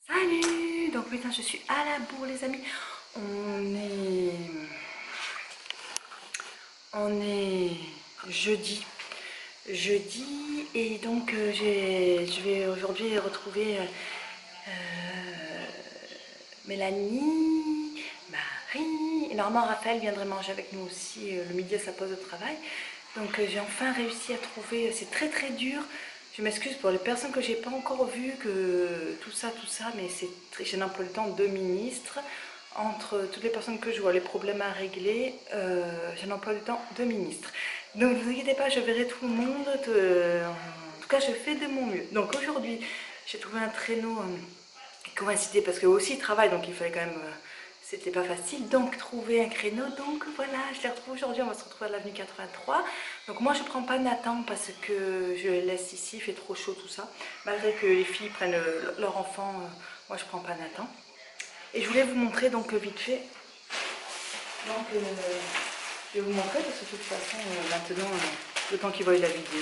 Salut! Donc maintenant je suis à la bourre les amis. On est jeudi. Et donc je vais aujourd'hui retrouver Mélanie, Marie. Et normalement Raphaël viendrait manger avec nous aussi le midi à sa pause de travail. Donc j'ai enfin réussi à trouver, c'est très très dur. Je m'excuse pour les personnes que j'ai pas encore vues, que tout ça, mais j'ai un emploi du temps de ministre. Entre toutes les personnes que je vois, les problèmes à régler, j'ai un emploi du temps de ministre. Donc ne vous inquiétez pas, je verrai tout le monde. En tout cas, je fais de mon mieux. Donc aujourd'hui, j'ai trouvé un traîneau qui coïncidait parce que aussi il travaille, donc il fallait quand même. C'était pas facile, donc trouver un créneau. Donc voilà, je les retrouve aujourd'hui. On va se retrouver à l'avenue 83. Donc moi je prends pas Nathan parce que je les laisse ici, il fait trop chaud tout ça. Malgré que les filles prennent leur enfant, moi je prends pas Nathan. Et je voulais vous montrer donc vite fait. Donc je vais vous montrer parce que de toute façon maintenant, le temps qu'ils voient la vidéo,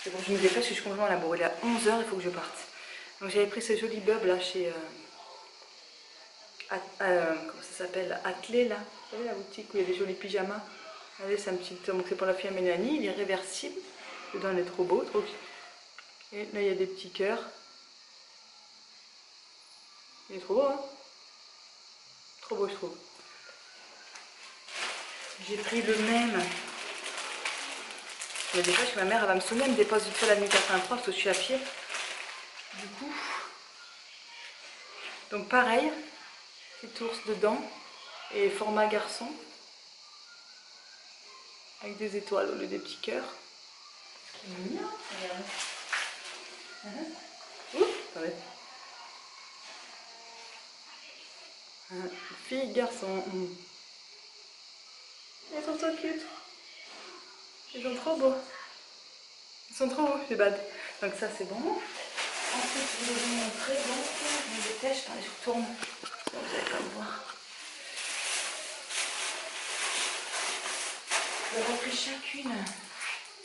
c'est bon, je me dépêche parce que je suis complètement à la bourre. Il est à 11 h, il faut que je parte. Donc j'avais pris ce joli bulb là chez comment ça s'appelle, Athlé là, vous savez la boutique où il y a des jolis pyjamas. Allez, c'est un petit, donc c'est pour la fille à Mélanie, il est réversible. Dedans il est trop beau, trop. Et là il y a des petits cœurs. Il est trop beau, hein? Trop beau je trouve. J'ai pris le même. Mais des fois que ma mère elle va me sonner, elle me dépose vite fait la nuit 83 parce que je suis à pied. Du coup. Donc pareil, petit ours dedans. Et format garçon. Avec des étoiles au lieu des petits cœurs. Ce qui est mignon, regardez. Ouh, attendez. Fille, garçon. Ils sont trop cute. Ils sont trop beaux. Ils sont trop beaux, les bad. Donc ça c'est bon. Ensuite je vais vous montrer, donc je me dépêche, attendez, je tourne. Donc, vous allez pas me voir. J'ai repris chacune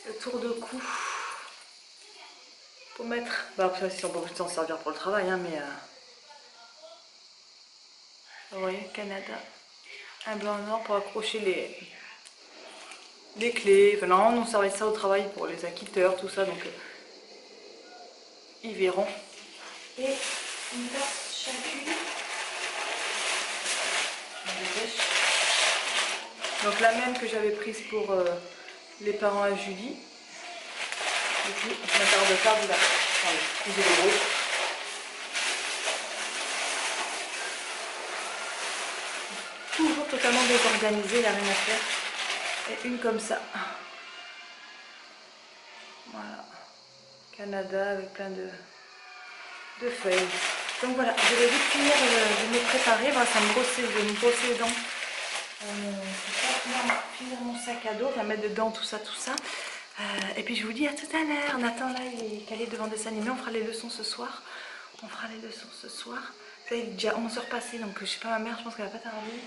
le tour de cou. Pour mettre. Bah après si on peut s'en servir pour le travail, hein, mais vous voyez, Canada. Un blanc noir pour accrocher les clés. Enfin, non, on servait ça au travail pour les acquitteurs, tout ça, donc ils verront. Et une tasse chacune. Donc la même que j'avais prise pour les parents à Julie. Du coup, je m'attarde de faire, vous la j'ai le gros. Toujours totalement désorganisé, il n'y a rien à faire. Et une comme ça. Voilà. Canada avec plein de feuilles. Donc voilà, je vais vite finir de me préparer. Voilà, ça me brossait, je vais me brosser les dents. Finir mon sac à dos, on va mettre dedans tout ça. Et puis je vous dis à tout à l'heure. Nathan là, il est calé devant des animés. On fera les leçons ce soir. Ça, il est déjà 11 h passées, donc je sais pas, ma mère, je pense qu'elle va pas tarder.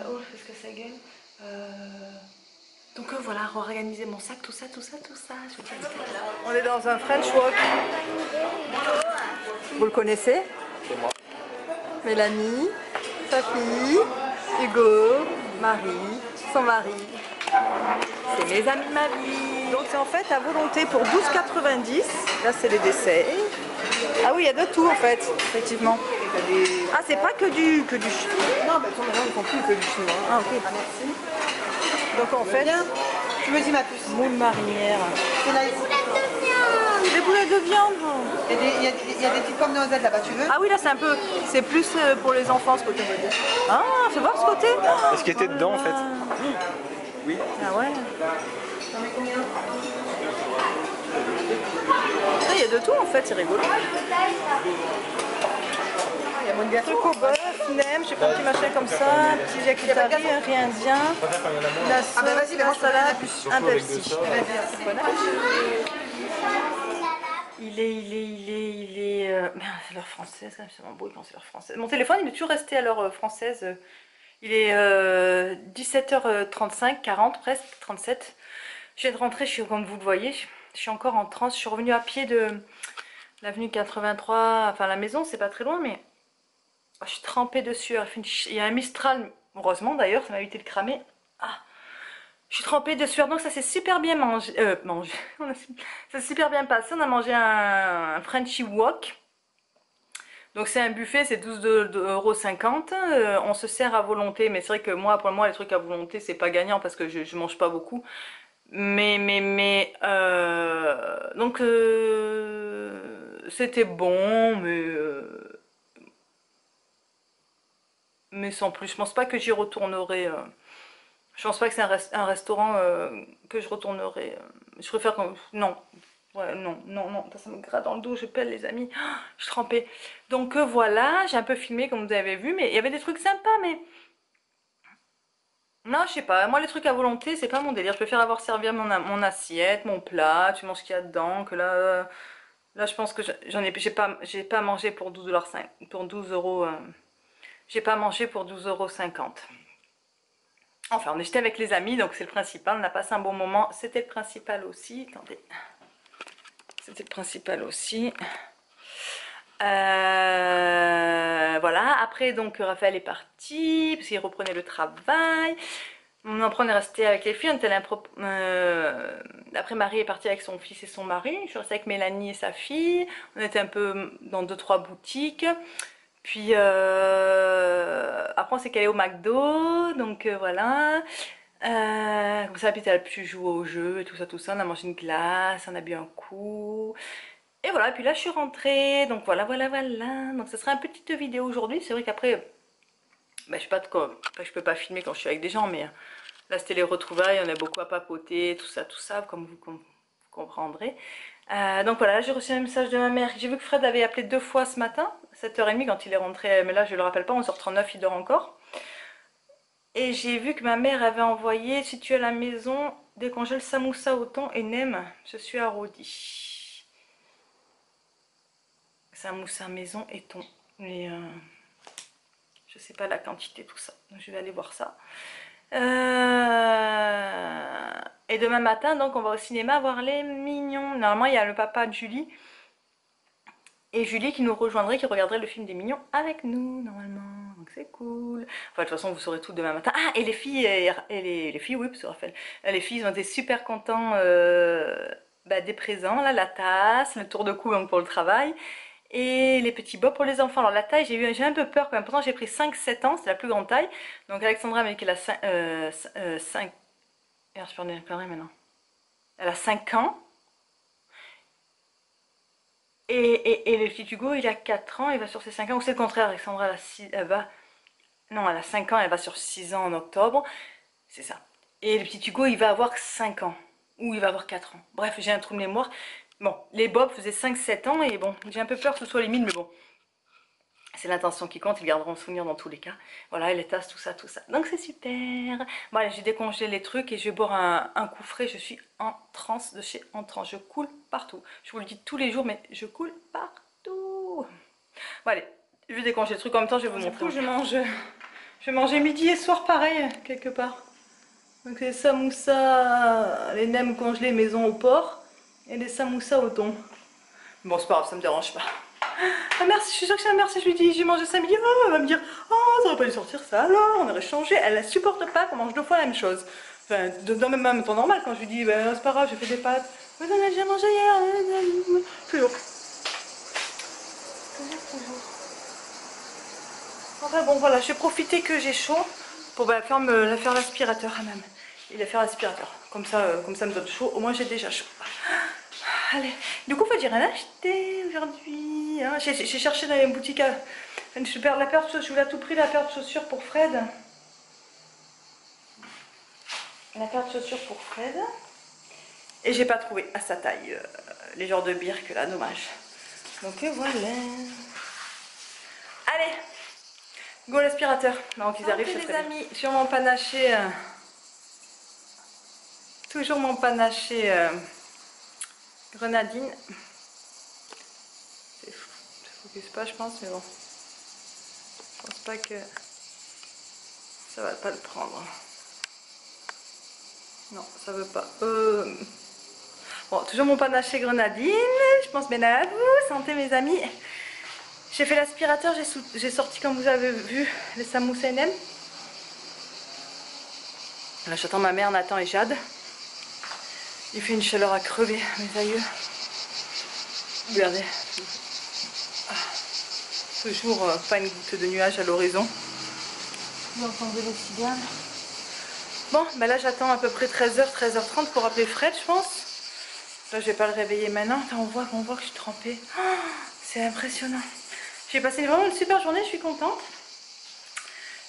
Oh, je fais ce que ça gueule. Donc voilà, réorganiser mon sac, tout ça. Je vous dis à tout à l'heure. On est dans un French Walk. Vous le connaissez? C'est moi. Mélanie, sa fille, Hugo, Marie, son mari. C'est mes amis de ma vie. Donc c'est en fait à volonté pour 12,90. Là c'est les desserts. Ah oui, il y a de tout en fait, effectivement. Ah, c'est pas que du chinois. Non, mais ils font plus que du chinois. Ah ok. Ah, merci. Donc en fait, tu me dis ma puce. Moule marinière. C'est là ici. Des boulettes de viande. Il y a des petites pommes noisettes là-bas, tu veux? Ah oui, là c'est un peu, c'est plus pour les enfants ce côté. Ah, fais voir ce côté. Est-ce qu'il était dedans en fait? Oui. Ah ouais. Il y a de tout en fait, c'est rigolo. Il y a mon truc au bœuf, nem, je sais pas, un petit machin comme ça, un petit yakitari, un riz indien, la sauce, la salade, un Pepsi. Il est c'est l'heure française, c'est m'embrouille quand c'est l'heure française. Mon téléphone il est toujours resté à l'heure française. Il est 17h35, 40 presque, 37. Je viens de rentrer, comme vous le voyez, je suis encore en transe. Je suis revenue à pied l'avenue 83, enfin la maison, c'est pas très loin, mais oh, je suis trempée de sueur. Il y a un Mistral, heureusement d'ailleurs, ça m'a évité de cramer. Ah, je suis trempée de sueur, donc ça s'est super bien mangé. Ça s'est super bien passé. On a mangé un Frenchy Wok. Donc c'est un buffet, c'est 12,50 €. On se sert à volonté, mais c'est vrai que moi, pour moi, les trucs à volonté, c'est pas gagnant parce que je mange pas beaucoup. Donc c'était bon, mais sans plus. Je pense pas que j'y retournerai. Je pense pas que c'est un restaurant que je retournerai. Je préfère quand... Non. Ouais, non, non, non, ça me gratte dans le dos, je pèle les amis. Ah, je suis trempée. Donc voilà, j'ai un peu filmé comme vous avez vu, mais il y avait des trucs sympas, mais... Non, je sais pas, moi les trucs à volonté, c'est pas mon délire. Je préfère avoir servi mon assiette, mon plat, tu manges ce qu'il y a dedans, que là je pense que j'ai pas mangé pour 12,5 $, pour 12 euros, j'ai pas mangé pour 12,50 €. Enfin, on était avec les amis, donc c'est le principal. On a passé un bon moment. C'était le principal aussi. Attendez. C'était le principal aussi. Voilà. Après, donc, Raphaël est parti, parce qu'il reprenait le travail. Après, on est resté avec les filles. Après, Marie est partie avec son fils et son mari. Je suis restée avec Mélanie et sa fille. On était un peu dans 2-3 boutiques. Puis après on s'est calé au McDo, donc voilà. Comme ça, puis elle a pu jouer au jeu et tout ça. On a mangé une glace, on a bu un coup. Et voilà, puis là je suis rentrée, donc voilà, voilà, voilà. Donc ça sera une petite vidéo aujourd'hui. C'est vrai qu'après, je sais pas de quoi, je peux pas filmer quand je suis avec des gens, mais là c'était les retrouvailles, on a beaucoup à papoter, tout ça, comme vous comprendrez. Donc voilà, j'ai reçu un message de ma mère. J'ai vu que Fred avait appelé 2 fois ce matin, 7h30 quand il est rentré, mais là je le rappelle pas, 11h39, il dort encore. Et j'ai vu que ma mère avait envoyé, si tu es à la maison, décongèle samoussa au thon et nem, je suis à Rodi. Samoussa maison et thon. Mais je sais pas la quantité, tout ça. Donc je vais aller voir ça. Et demain matin, donc on va au cinéma voir les Mignons. Normalement, il y a le papa de Julie. Et Julie qui nous rejoindrait, qui regarderait le film des Mignons avec nous, normalement. Donc c'est cool. Enfin, de toute façon, vous saurez tout demain matin. Ah, et les filles, les filles, oui, parce que Raphaël, les filles, ils ont été super contents des présents, là, la tasse, le tour de cou donc, pour le travail. Et les petits bobs pour les enfants. Alors la taille, j'ai un peu peur quand même. Pourtant, j'ai pris 5-7 ans, c'est la plus grande taille. Donc Alexandra m'a dit qu'elle a 5... Merde, je peux en dire maintenant. Elle a 5 ans. Et le petit Hugo, il a 4 ans, il va sur ses 5 ans. Ou c'est le contraire, Alexandra, non, elle a 5 ans, elle va sur 6 ans en octobre. C'est ça. Et le petit Hugo, il va avoir 5 ans. Ou il va avoir 4 ans. Bref, j'ai un trou de mémoire. Bon, les Bob faisaient 5-7 ans et bon, j'ai un peu peur que ce soit les 1000, mais bon. C'est l'intention qui compte, ils garderont le souvenir dans tous les cas. Voilà, et les tasses, tout ça, tout ça. Donc c'est super. Bon, allez, j'ai décongelé les trucs et je vais boire un coup frais. Je suis en transe de chez En Transe. Je coule partout. Je vous le dis tous les jours, mais je coule partout. Bon, allez, je vais décongeler le truc en même temps, je vais vous montrer. Du coup, je vais manger midi et soir pareil, quelque part. Donc les samoussas, les nems congelés maison au porc et les samoussas au thon. Bon, c'est pas grave, ça me dérange pas. Ah merci, je suis sûre que c'est un merci, je lui dis j'ai mangé ça midi, oh, elle va me dire oh t'aurais pas dû sortir ça alors, on aurait changé, elle la supporte pas qu'on mange 2 fois la même chose. Enfin, dans même temps normal quand je lui dis ben c'est pas grave, j'ai fait des pâtes. Mais on a déjà mangé hier. Toujours. Toujours. Enfin bon voilà, je vais profiter que j'ai chaud pour faire l'aspirateur à même. Il va faire l'aspirateur. Comme ça me donne chaud, au moins j'ai déjà chaud. Allez, du coup, faut dire rien acheter aujourd'hui. Hein. J'ai cherché dans les boutiques. Je perds la paire de chaussures. Je voulais à tout prix la paire de chaussures pour Fred. La paire de chaussures pour Fred. Et j'ai pas trouvé à sa taille les genres de birques là, dommage. Donc voilà. Allez, go l'aspirateur. Donc ils arrivent, les amis, sur mon panaché. Toujours mon panaché grenadine. Ça focus pas, je pense, mais bon. Je pense pas que ça va pas le prendre. Non, ça veut pas. Bon, toujours mon panaché grenadine, je pense bien à vous, santé mes amis. J'ai fait l'aspirateur, j'ai sorti comme vous avez vu les samous NM. Là j'attends ma mère, Nathan et Jade. Il fait une chaleur à crever, mes aïeux. Regardez. Ah, toujours pas une goutte de nuage à l'horizon. Vous entendez les cigales. Bon, ben là j'attends à peu près 13h, 13h30 pour appeler Fred, je pense. Là je vais pas le réveiller maintenant. Attends, on voit que je suis trempée. Oh, c'est impressionnant. J'ai passé vraiment une super journée, je suis contente.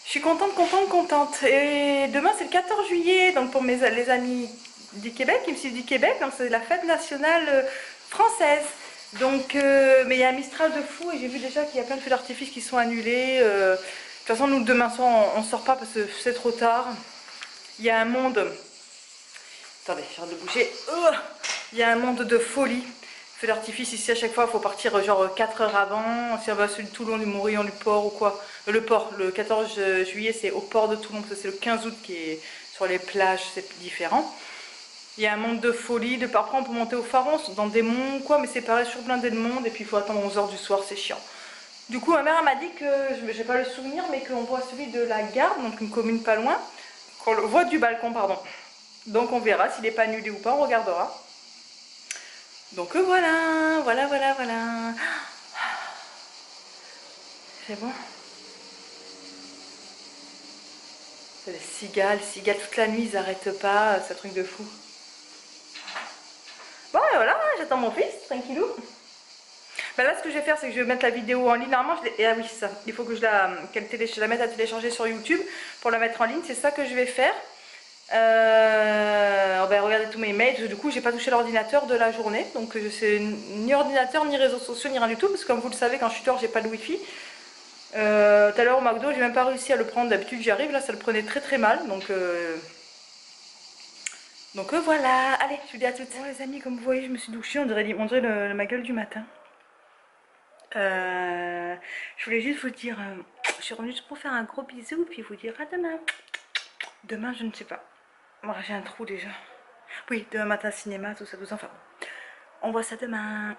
Je suis contente, contente, contente. Et demain c'est le 14 juillet, donc pour les amis du Québec, qui me suivent du Québec, donc c'est la fête nationale française. Donc, mais il y a un Mistral de fou et j'ai vu déjà qu'il y a plein de feux d'artifice qui sont annulés. De toute façon, nous demain soir on sort pas parce que c'est trop tard. Il y a un monde. Attendez, j'arrête de bouger. Il y a un monde de folie. Feu d'artifice ici à chaque fois, il faut partir genre 4 heures avant. Si on va sur le Toulon, du Morillon, du port ou quoi. Le port, le 14 juillet, c'est au port de Toulon, parce que c'est le 15 août qui est sur les plages, c'est différent. Il y a un monde de folie, après on peut monter au Pharon, dans des monts ou quoi, mais c'est pareil, surblindé de monde, et puis il faut attendre 11 h du soir, c'est chiant. Du coup, ma mère m'a dit que, je n'ai pas le souvenir, mais qu'on voit celui de la Garde, donc une commune pas loin, qu'on le voit du balcon, pardon. Donc on verra s'il n'est pas annulé ou pas, on regardera. Donc voilà, voilà. C'est bon. C'est les cigales toute la nuit, ils n'arrêtent pas, c'est un truc de fou. Bon, et voilà, j'attends mon fils, tranquillou. Ben là, ce que je vais faire, c'est que je vais mettre la vidéo en ligne. Normalement, ah oui, ça, il faut que je la mette à télécharger sur YouTube pour la mettre en ligne. C'est ça que je vais faire. Ben, regardez tous mes mails. Du coup, j'ai pas touché l'ordinateur de la journée. Donc, c'est ni ordinateur, ni réseaux sociaux, ni rien du tout. Parce que comme vous le savez, quand je suis dehors, j'ai pas de wifi. Tout à l'heure au McDo, j'ai même pas réussi à le prendre. D'habitude, j'y arrive. Là, ça le prenait très très mal. Donc voilà. Allez, je vous dis à toutes. Bon, les amis, comme vous voyez, je me suis douchée. On dirait ma gueule du matin. Je voulais juste vous dire, je suis revenue juste pour faire un gros bisou, puis vous dire à demain. Demain, je ne sais pas. Moi, j'ai un trou déjà. Oui, demain matin, cinéma, tout ça, tout ça. Enfin, on voit ça demain.